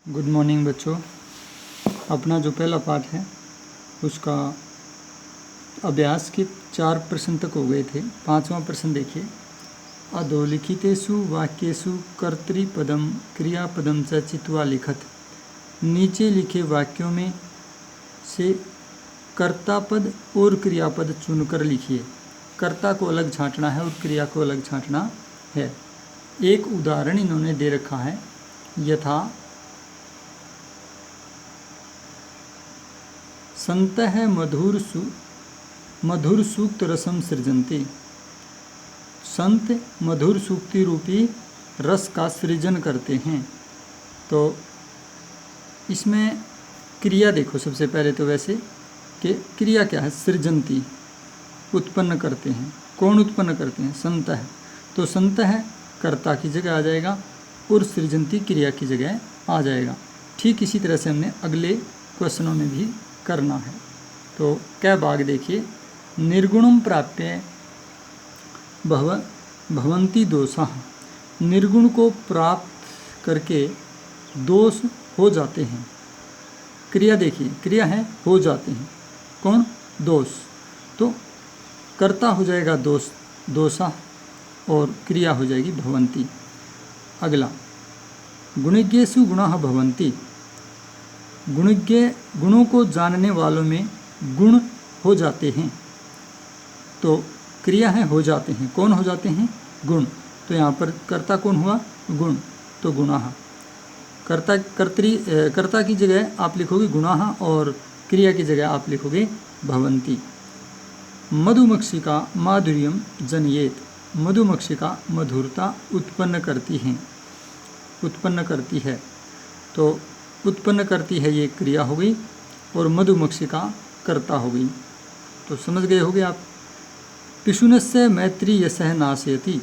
Good morning बच्चों। अपना जो पहला पाठ है उसका अभ्यास के 4 प्रश्न तक हो गए थे। 5वां प्रश्न देखिए। अधोलिखितेषु वाक्येषु कर्तृपदम क्रियापदम च चित्वा लिखत। नीचे लिखे वाक्यों में से कर्ता पद और क्रियापद चुनकर लिखिए। कर्ता को अलग छांटना है और क्रिया को अलग छांटना है। एक उदाहरण इन्होंने दे रखा है, यथा संतः मधुर सूक्त रसम सृजन्ति। संत मधुर सूक्ति रूपी रस का सृजन करते हैं। तो इसमें क्रिया देखो, सबसे पहले तो वैसे कि क्रिया क्या है, सृजन्ति, उत्पन्न करते हैं। कौन उत्पन्न करते हैं? संत है। तो संत है कर्ता की जगह आ जाएगा और सृजन्ति क्रिया की जगह आ जाएगा। ठीक इसी तरह से हमने अगले क्वेश्चनों में भी करना है। तो क्या भाग देखिए। निर्गुणम प्राप्य भवन्ति दोषाः। निर्गुण को प्राप्त करके दोष हो जाते हैं। क्रिया देखिए, क्रिया है हो जाते हैं, कौन? दोष। तो कर्ता हो जाएगा दोषा और क्रिया हो जाएगी भवन्ति। अगला, गुणज्ञेषु गुणाः भवन्ति। गुणज्ञ गुणों को जानने वालों में गुण हो जाते हैं। तो क्रिया है हो जाते हैं, कौन हो जाते हैं? गुण। तो यहाँ पर कर्ता कौन हुआ? गुण। तो गुणाः। कर्ता की जगह आप लिखोगे गुणाः और क्रिया की जगह आप लिखोगे भवन्ति। मधुमक्षिका माधुर्यम जनयेत। मधुमक्षिका मधुरता उत्पन्न करती हैं, उत्पन्न करती है। तो उत्पन्न करती है ये क्रिया हो गई और मधुमक्षिका कर्ता हो गई। तो समझ गए होगे आप। पिशुनस्य मैत्री यशः नाशयति।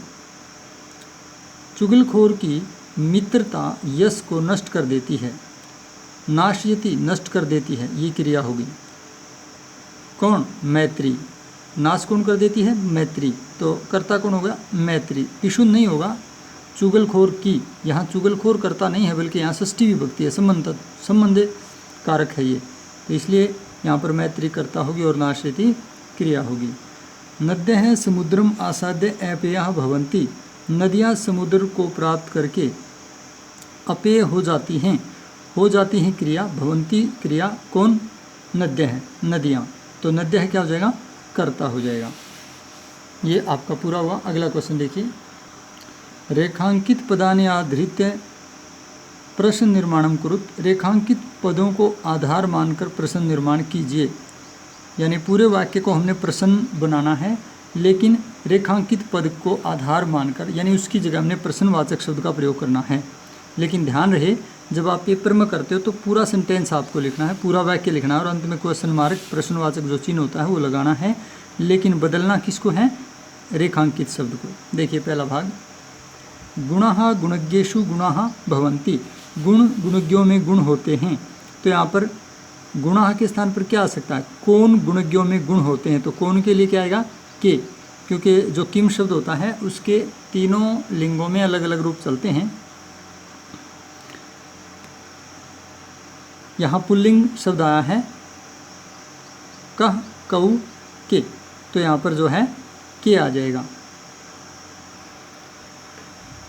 चुगलखोर की मित्रता यश को नष्ट कर देती है। नाशयति नष्ट कर देती है, ये क्रिया होगी। कौन? मैत्री। नाश कौन कर देती है? मैत्री। तो कर्ता कौन होगा? मैत्री। पिशुन नहीं होगा, चुगलखोर की। यहाँ चुगलखोर कर्ता नहीं है, बल्कि यहाँ षष्ठी विभक्ति है, संबंध कारक है ये। तो इसलिए यहाँ पर मैत्री कर्ता होगी और नाशयति क्रिया होगी। नद्यः समुद्रम आसाद्य अपेयाः भवन्ति। नदियाँ समुद्र को प्राप्त करके अपेय हो जाती हैं। हो जाती हैं क्रिया, भवन्ति क्रिया, कौन? नद्य है, नदियाँ। तो नद्य है क्या हो जाएगा? कर्ता हो जाएगा। ये आपका पूरा हुआ। अगला क्वेश्चन देखिए। रेखांकित पदानि आधृत्य प्रश्न निर्माणम कुरुत। रेखांकित पदों को आधार मानकर प्रश्न निर्माण कीजिए। यानी पूरे वाक्य को हमने प्रश्न बनाना है, लेकिन रेखांकित पद को आधार मानकर, यानी उसकी जगह हमने प्रश्नवाचक शब्द का प्रयोग करना है। लेकिन ध्यान रहे, जब आप पेपर में करते हो तो पूरा सेंटेंस आपको लिखना है, पूरा वाक्य लिखना है और अंत में क्वेश्चन मार्क प्रश्नवाचक जो चिन्ह होता है वो लगाना है। लेकिन बदलना किसको है? रेखांकित शब्द को। देखिए पहला भाग। गुणाः गुणज्ञेषु गुणाः भवन्ति। गुण गुणज्ञों में गुण होते हैं। तो यहाँ पर गुणाः के स्थान पर क्या आ सकता है? कौन गुणज्ञों में गुण होते हैं। तो कौन के लिए क्या आएगा? के। क्योंकि जो किम शब्द होता है उसके तीनों लिंगों में अलग अलग रूप चलते हैं। यहाँ पुल्लिंग शब्द आया है कह, कऊ, के। तो यहाँ पर जो है के आ जाएगा।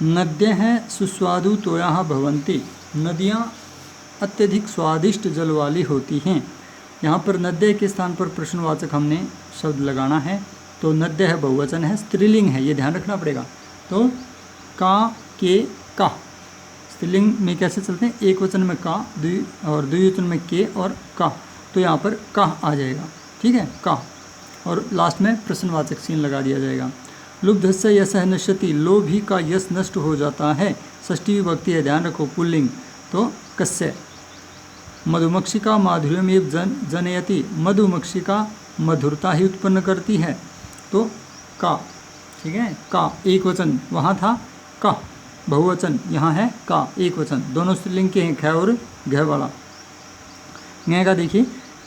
नद्यः सुस्वादु तोयाः भवन्ति। नदियाँ अत्यधिक स्वादिष्ट जल वाली होती हैं। यहाँ पर नद्य के स्थान पर प्रश्नवाचक हमने शब्द लगाना है। तो नद्य है बहुवचन है, स्त्रीलिंग है, ये ध्यान रखना पड़ेगा। तो का, के, का। स्त्रीलिंग में कैसे चलते हैं? एक वचन में का और द्विवचन में के और का। तो यहाँ पर का आ जाएगा, ठीक है, का। और लास्ट में प्रश्नवाचक चिन्ह लगा दिया जाएगा। लुब्धस्य यशः नश्यति। लोभी का यश नष्ट हो जाता है। षष्ठी विभक्ति है, ध्यान रखो, पुल्लिंग। तो कस्य। मधुमक्षिका माधुर्यमेव जनयति। मधुमक्षिका मधुरता ही उत्पन्न करती है। तो का, ठीक है, का एक वचन, वहाँ था का बहुवचन, यहाँ है का एक वचन। दोनों स्त्रीलिंग के हैं, ख और घ वाला। ङ का देखिए।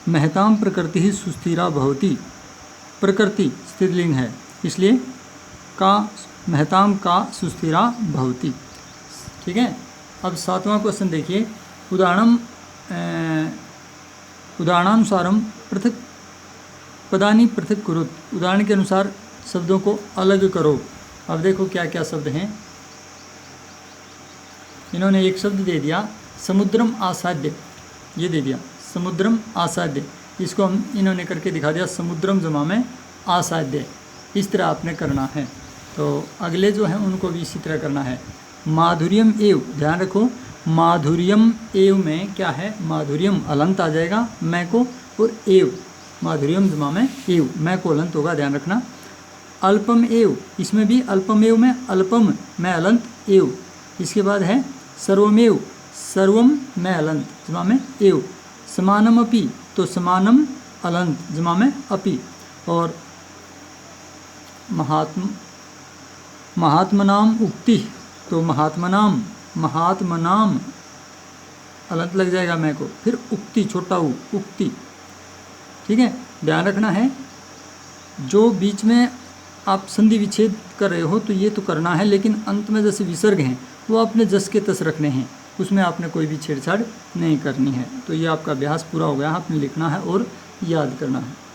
महताम प्रकृति ही सुस्थिरा भवति। प्रकृति स्त्रीलिंग है, इसलिए का महताम का सुस्थिरा भवति। ठीक है। अब 7वां क्वेश्चन देखिए। उदाहरणानुसारम पृथक पदानि पृथक कुरुत, उदाहरण के अनुसार शब्दों को अलग करो। अब देखो क्या क्या शब्द हैं। इन्होंने एक शब्द दे दिया समुद्रम आसाद्य, ये दे दिया समुद्रम आसाद्य, इसको हम इन्होंने करके दिखा दिया समुद्रम जमा में आसाद्य। इस तरह आपने करना है। तो अगले जो हैं उनको भी इसी तरह करना है। माधुर्यम एव, ध्यान रखो माधुर्यम एव में क्या है, माधुर्यम अलंत आ जाएगा मैं को, और एव माधुर्यम जमा में एव, मैं को अलंत होगा, ध्यान रखना। अल्पम एव, इसमें भी अल्पम एव में अल्पम में अलंत एव। इसके बाद है सर्वमेव, सर्वम में अलंत जमा में एव। समानम अपि, तो समानम अलंत जमा में अपि। और महात्मनाम उक्ति, तो महात्मनाम अलंत लग जाएगा मैं को, फिर उक्ति छोटा उ उक्ति। ठीक है, ध्यान रखना है जो बीच में आप संधि विच्छेद कर रहे हो तो ये तो करना है, लेकिन अंत में जैसे विसर्ग हैं वो आपने जस के तस रखने हैं, उसमें आपने कोई भी छेड़छाड़ नहीं करनी है। तो ये आपका अभ्यास पूरा हो गया, आपने लिखना है और याद करना है।